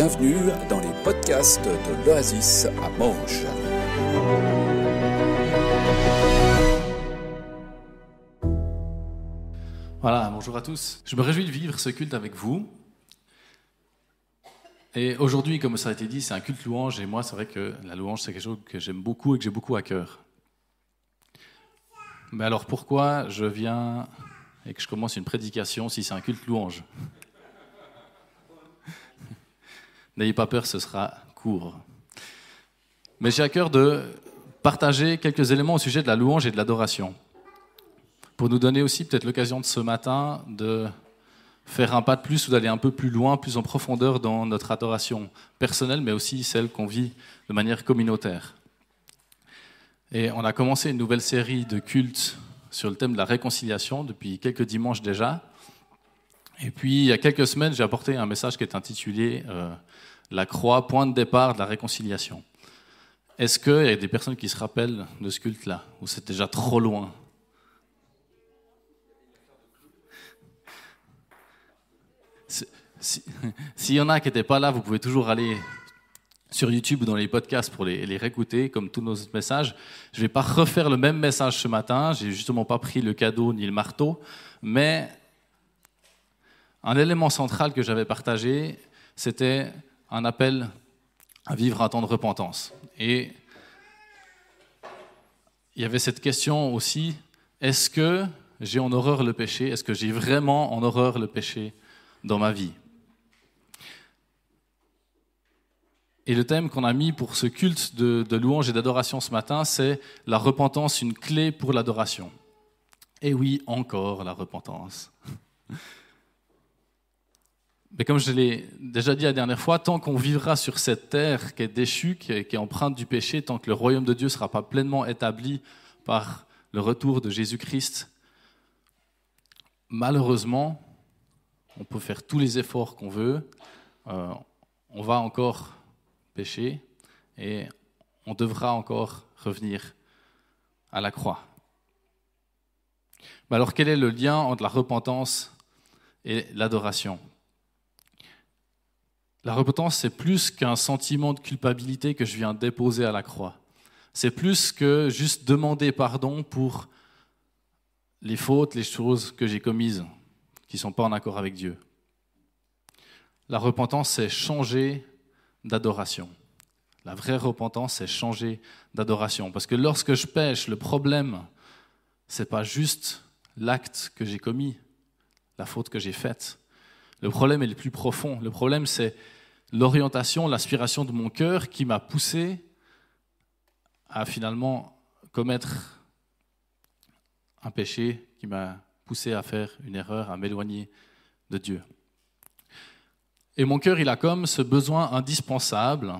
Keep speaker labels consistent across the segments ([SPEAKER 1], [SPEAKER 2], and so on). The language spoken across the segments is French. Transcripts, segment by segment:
[SPEAKER 1] Bienvenue dans les podcasts de l'Oasis à Mauch.
[SPEAKER 2] Voilà, bonjour à tous. Je me réjouis de vivre ce culte avec vous. Et aujourd'hui, comme ça a été dit, c'est un culte louange. Et moi, c'est vrai que la louange, c'est quelque chose que j'aime beaucoup et que j'ai beaucoup à cœur. Mais alors, pourquoi je viens et que je commence une prédication si c'est un culte louange ? N'ayez pas peur, ce sera court. Mais j'ai à cœur de partager quelques éléments au sujet de la louange et de l'adoration. Pour nous donner aussi peut-être l'occasion de ce matin de faire un pas de plus ou d'aller un peu plus loin, plus en profondeur dans notre adoration personnelle, mais aussi celle qu'on vit de manière communautaire. Et on a commencé une nouvelle série de cultes sur le thème de la réconciliation depuis quelques dimanches déjà. Et puis, il y a quelques semaines, j'ai apporté un message qui est intitulé « La croix, point de départ de la réconciliation ». Est-ce qu'il y a des personnes qui se rappellent de ce culte-là, ou c'est déjà trop loin ? S'il y en a qui n'étaient pas là, vous pouvez toujours aller sur YouTube ou dans les podcasts pour les réécouter, comme tous nos autres messages. Je ne vais pas refaire le même message ce matin, je n'ai justement pas pris le cadeau ni le marteau, mais un élément central que j'avais partagé, c'était un appel à vivre un temps de repentance. Et il y avait cette question aussi, est-ce que j'ai en horreur le péché ? Est-ce que j'ai vraiment en horreur le péché dans ma vie ? Et le thème qu'on a mis pour ce culte de louange et d'adoration ce matin, c'est la repentance, une clé pour l'adoration. Et oui, encore la repentance. Mais comme je l'ai déjà dit la dernière fois, tant qu'on vivra sur cette terre qui est déchue, qui est empreinte du péché, tant que le royaume de Dieu ne sera pas pleinement établi par le retour de Jésus-Christ, malheureusement, on peut faire tous les efforts qu'on veut, on va encore pécher et on devra encore revenir à la croix. Mais alors quel est le lien entre la repentance et l'adoration ? La repentance, c'est plus qu'un sentiment de culpabilité que je viens déposer à la croix. C'est plus que juste demander pardon pour les fautes, les choses que j'ai commises, qui ne sont pas en accord avec Dieu. La repentance, c'est changer d'adoration. La vraie repentance, c'est changer d'adoration. Parce que lorsque je pêche, le problème, ce n'est pas juste l'acte que j'ai commis, la faute que j'ai faite. Le problème est le plus profond. Le problème, c'est l'orientation, l'aspiration de mon cœur qui m'a poussé à finalement commettre un péché, qui m'a poussé à faire une erreur, à m'éloigner de Dieu. Et mon cœur, il a comme ce besoin indispensable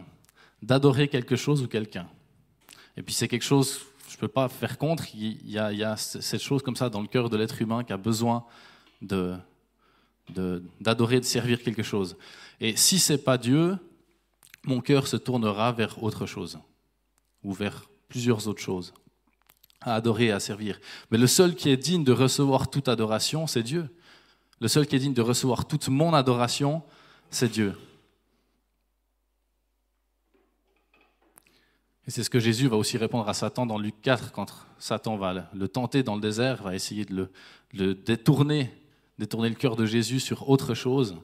[SPEAKER 2] d'adorer quelque chose ou quelqu'un. Et puis c'est quelque chose, je ne peux pas faire contre, il y a cette chose comme ça dans le cœur de l'être humain qui a besoin d'adorer, de servir quelque chose. Et si ce n'est pas Dieu, mon cœur se tournera vers autre chose, ou vers plusieurs autres choses, à adorer et à servir. Mais le seul qui est digne de recevoir toute adoration, c'est Dieu. Le seul qui est digne de recevoir toute mon adoration, c'est Dieu. Et c'est ce que Jésus va aussi répondre à Satan dans Luc 4, quand Satan va le tenter dans le désert, va essayer de le détourner le cœur de Jésus sur autre chose.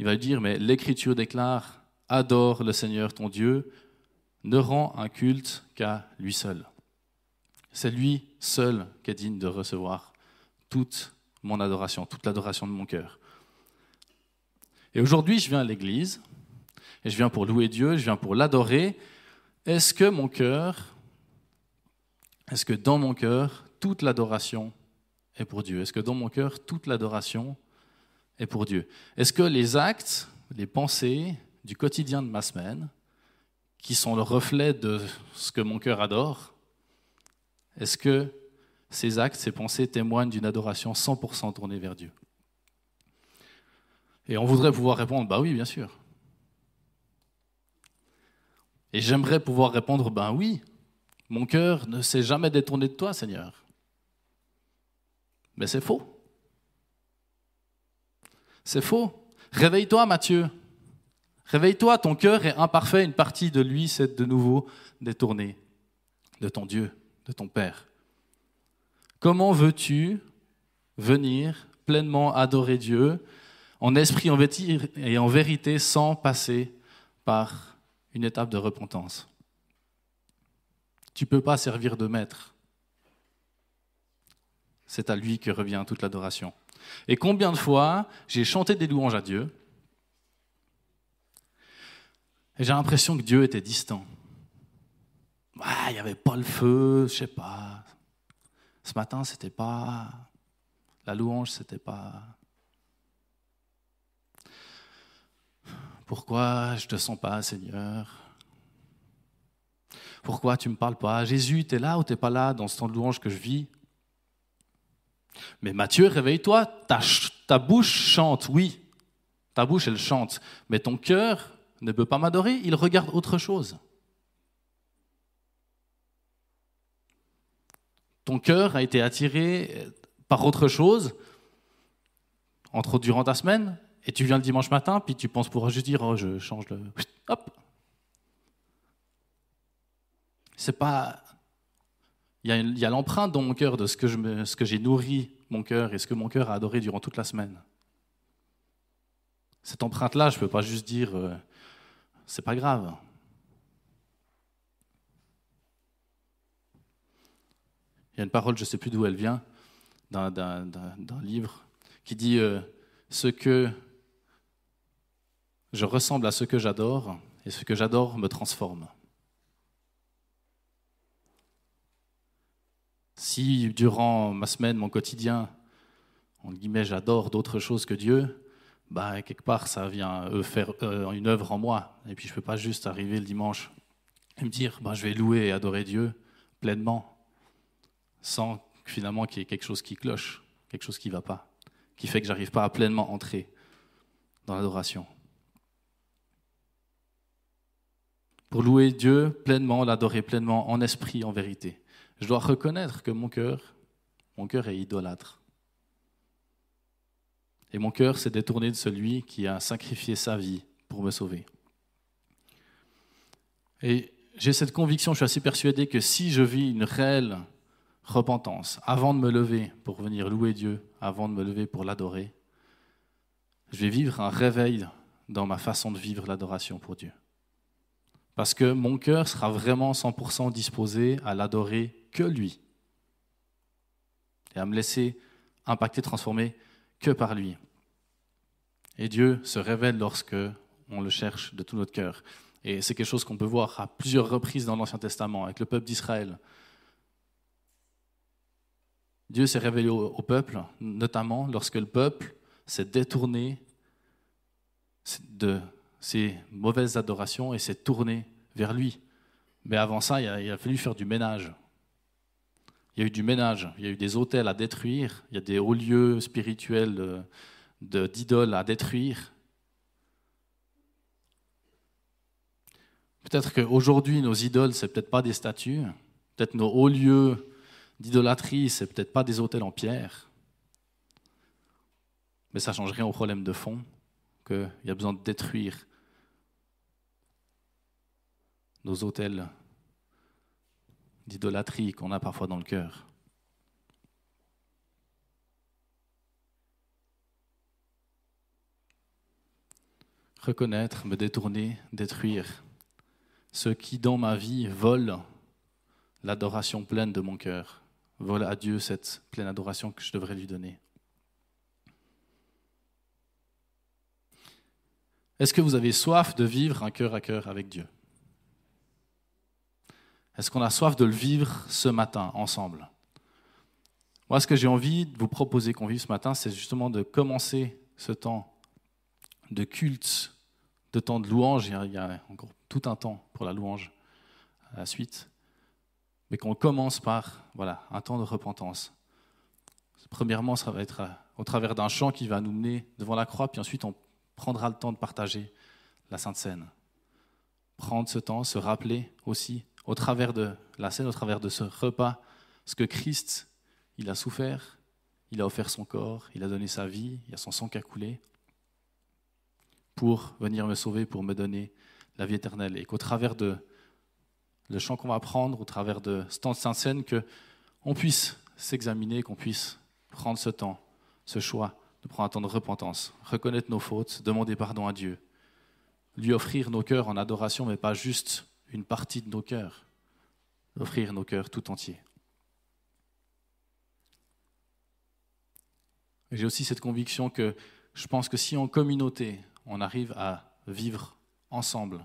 [SPEAKER 2] Il va lui dire, mais l'Écriture déclare, adore le Seigneur ton Dieu, ne rends un culte qu'à lui seul. C'est lui seul qui est digne de recevoir toute mon adoration, toute l'adoration de mon cœur. Et aujourd'hui, je viens à l'église, et je viens pour louer Dieu, je viens pour l'adorer. Est-ce que dans mon cœur, toute l'adoration est pour Dieu ? Est-ce que dans mon cœur, toute l'adoration est pour Dieu ? Est-ce que les actes, les pensées du quotidien de ma semaine, qui sont le reflet de ce que mon cœur adore, est-ce que ces actes, ces pensées témoignent d'une adoration 100% tournée vers Dieu ? Et on voudrait pouvoir répondre, bah oui, bien sûr. Et j'aimerais pouvoir répondre, ben oui, mon cœur ne s'est jamais détourné de toi, Seigneur. Mais c'est faux. C'est faux. Réveille-toi, Matthieu. Réveille-toi, ton cœur est imparfait, une partie de lui s'est de nouveau détournée de ton Dieu, de ton Père. Comment veux-tu venir pleinement adorer Dieu en esprit et en vérité sans passer par une étape de repentance? Tu ne peux pas servir de maître. C'est à lui que revient toute l'adoration. Et combien de fois j'ai chanté des louanges à Dieu et j'ai l'impression que Dieu était distant. Il n'y avait pas le feu, je ne sais pas. Ce matin, c'était pas... La louange, c'était pas... Pourquoi je ne te sens pas, Seigneur? Pourquoi tu ne me parles pas? Jésus, tu es là ou tu n'es pas là dans ce temps de louange que je vis? Mais Matthieu, réveille-toi, ta bouche chante, oui. Ta bouche, elle chante. Mais ton cœur ne peut pas m'adorer, il regarde autre chose. Ton cœur a été attiré par autre chose durant ta semaine, et tu viens le dimanche matin, puis tu penses pouvoir juste dire « Oh, je change le... » Hop. C'est pas... Il y a l'empreinte dans mon cœur de ce que j'ai nourri mon cœur et ce que mon cœur a adoré durant toute la semaine. Cette empreinte-là, je ne peux pas juste dire c'est pas grave. Il y a une parole, je ne sais plus d'où elle vient, d'un livre, qui dit ce que je ressemble à ce que j'adore, et ce que j'adore me transforme. Si durant ma semaine, mon quotidien, en guillemets, j'adore d'autres choses que Dieu, quelque part, ça vient faire une œuvre en moi. Et puis, je ne peux pas juste arriver le dimanche et me dire, je vais louer et adorer Dieu pleinement, sans finalement qu'il y ait quelque chose qui cloche, quelque chose qui ne va pas, qui fait que je n'arrive pas à pleinement entrer dans l'adoration. Pour louer Dieu pleinement, l'adorer pleinement, en esprit, en vérité, je dois reconnaître que mon cœur est idolâtre. Et mon cœur s'est détourné de celui qui a sacrifié sa vie pour me sauver. Et j'ai cette conviction, je suis assez persuadé que si je vis une réelle repentance avant de me lever pour venir louer Dieu, avant de me lever pour l'adorer, je vais vivre un réveil dans ma façon de vivre l'adoration pour Dieu. Parce que mon cœur sera vraiment 100% disposé à l'adorer que lui. Et à me laisser impacter, transformer que par lui. Et Dieu se révèle lorsque on le cherche de tout notre cœur. Et c'est quelque chose qu'on peut voir à plusieurs reprises dans l'Ancien Testament, avec le peuple d'Israël. Dieu s'est révélé au peuple, notamment lorsque le peuple s'est détourné de ses mauvaises adorations et s'est tourné vers lui. Mais avant ça, il a fallu faire du ménage. Il y a eu du ménage, il y a eu des autels à détruire, il y a des hauts lieux spirituels d'idoles à détruire. Peut-être qu'aujourd'hui, nos idoles, ce n'est peut-être pas des statues, peut-être nos hauts lieux d'idolâtrie, ce n'est peut-être pas des autels en pierre, mais ça ne change rien au problème de fond, qu'il y a besoin de détruire nos autels d'idolâtrie qu'on a parfois dans le cœur. Reconnaître, me détourner, détruire ce qui dans ma vie vole l'adoration pleine de mon cœur, vole à Dieu cette pleine adoration que je devrais lui donner. Est-ce que vous avez soif de vivre un cœur à cœur avec Dieu? Est-ce qu'on a soif de le vivre ce matin, ensemble? Moi, ce que j'ai envie de vous proposer qu'on vive ce matin, c'est justement de commencer ce temps de culte, de temps de louange. Il y a encore tout un temps pour la louange à la suite. Mais qu'on commence par un temps de repentance. Premièrement, ça va être au travers d'un chant qui va nous mener devant la croix, puis ensuite on prendra le temps de partager la Sainte Seine. Prendre ce temps, se rappeler aussi, au travers de la scène, au travers de ce repas, ce que Christ, il a souffert, il a offert son corps, il a donné sa vie, il y a son sang qui a coulé. pour venir me sauver, pour me donner la vie éternelle. Et qu'au travers de le chant qu'on va prendre, au travers de ce temps de Sainte Seine, qu'on puisse s'examiner, qu'on puisse prendre ce temps, ce choix de prendre un temps de repentance, reconnaître nos fautes, demander pardon à Dieu, lui offrir nos cœurs en adoration, mais pas juste une partie de nos cœurs, offrir nos cœurs tout entiers. Et j'ai aussi cette conviction que je pense que si en communauté, on arrive à vivre ensemble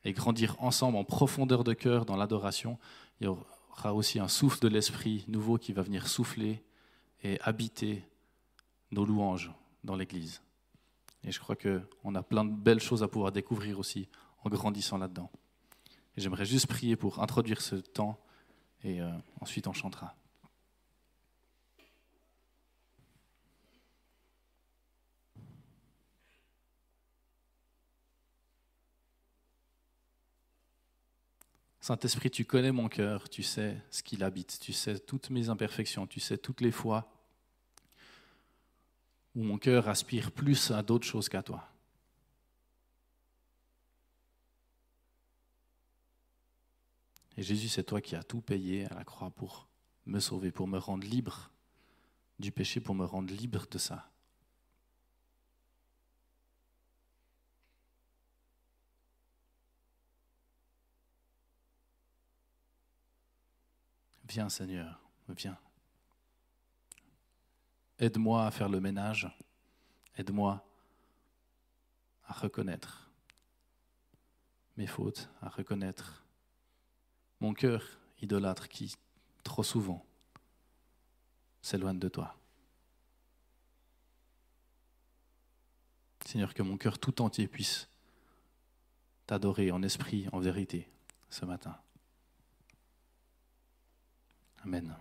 [SPEAKER 2] et grandir ensemble en profondeur de cœur dans l'adoration, il y aura aussi un souffle de l'Esprit nouveau qui va venir souffler et habiter nos louanges dans l'Église. Et je crois qu'on a plein de belles choses à pouvoir découvrir aussi en grandissant là-dedans. Et j'aimerais juste prier pour introduire ce temps et ensuite on chantera. Saint-Esprit, tu connais mon cœur, tu sais ce qu'il habite, tu sais toutes mes imperfections, tu sais toutes les fois où mon cœur aspire plus à d'autres choses qu'à toi. Et Jésus, c'est toi qui as tout payé à la croix pour me sauver, pour me rendre libre du péché, pour me rendre libre de ça. Viens Seigneur, viens. Aide-moi à faire le ménage, aide-moi à reconnaître mes fautes, à reconnaître mon cœur idolâtre qui, trop souvent, s'éloigne de toi. Seigneur, que mon cœur tout entier puisse t'adorer en esprit, en vérité, ce matin. Amen.